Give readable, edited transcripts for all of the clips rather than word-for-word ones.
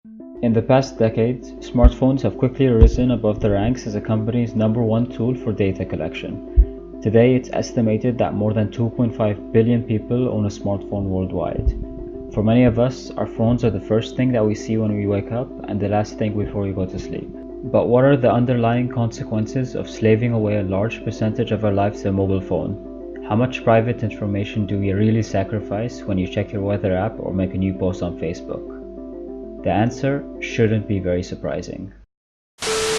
In the past decade, smartphones have quickly risen above the ranks as a company's #1 tool for data collection. Today, it's estimated that more than 2.5 billion people own a smartphone worldwide. For many of us, our phones are the first thing that we see when we wake up and the last thing before we go to sleep. But what are the underlying consequences of slaving away a large percentage of our lives to a mobile phone? How much private information do we really sacrifice when you check your weather app or make a new post on Facebook? The answer shouldn't be very surprising.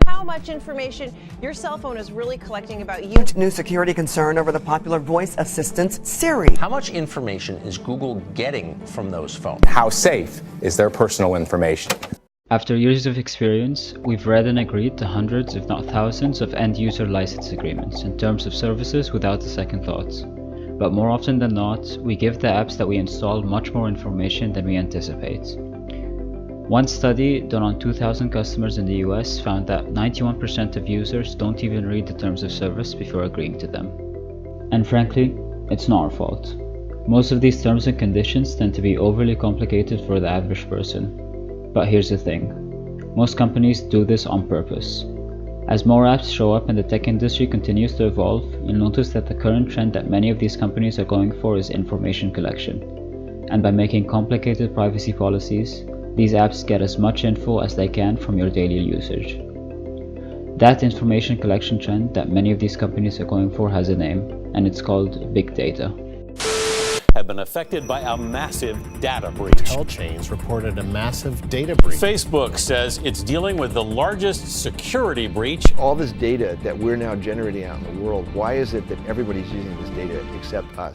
How much information your cell phone is really collecting about you. New security concern over the popular voice assistant Siri. How much information is Google getting from those phones? How safe is their personal information? After years of experience, we've read and agreed to hundreds if not thousands of end-user license agreements and terms of services without a second thought. But more often than not, we give the apps that we install much more information than we anticipate. One study done on 2,000 customers in the US found that 91% of users don't even read the terms of service before agreeing to them. And frankly, it's not our fault. Most of these terms and conditions tend to be overly complicated for the average person. But here's the thing. Most companies do this on purpose. As more apps show up and the tech industry continues to evolve, you'll notice that the current trend that many of these companies are going for is information collection. And by making complicated privacy policies, these apps get as much info as they can from your daily usage. That information collection trend that many of these companies are going for has a name, and it's called big data. Have been affected by a massive data breach. Hotel chains reported a massive data breach. Facebook says it's dealing with the largest security breach. All this data that we're now generating out in the world, why is it that everybody's using this data except us?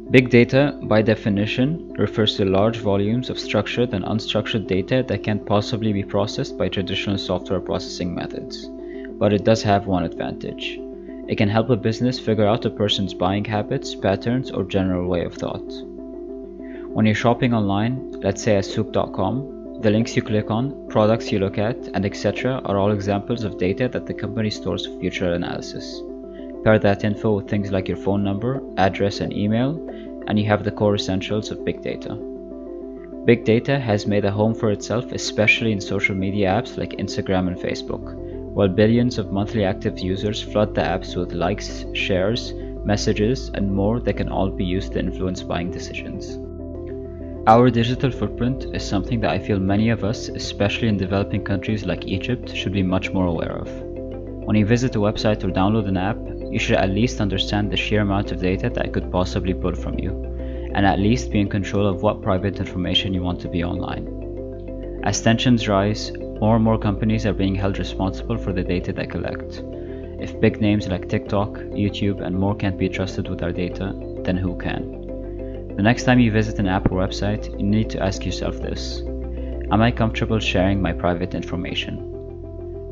Big data, by definition, refers to large volumes of structured and unstructured data that can't possibly be processed by traditional software processing methods. But it does have one advantage. It can help a business figure out a person's buying habits, patterns, or general way of thought. When you're shopping online, let's say at souq.com, the links you click on, products you look at, and etc. are all examples of data that the company stores for future analysis. Pair that info with things like your phone number, address, and email, and you have the core essentials of big data. Big data has made a home for itself, especially in social media apps like Instagram and Facebook, while billions of monthly active users flood the apps with likes, shares, messages, and more that can all be used to influence buying decisions. Our digital footprint is something that I feel many of us, especially in developing countries like Egypt, should be much more aware of. When you visit a website or download an app, you should at least understand the sheer amount of data that it could possibly pull from you, and at least be in control of what private information you want to be online. As tensions rise, more and more companies are being held responsible for the data they collect. If big names like TikTok, YouTube, and more can't be trusted with our data, then who can? The next time you visit an app or website, you need to ask yourself this: am I comfortable sharing my private information?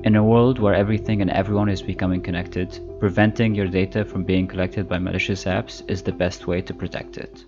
In a world where everything and everyone is becoming connected, preventing your data from being collected by malicious apps is the best way to protect it.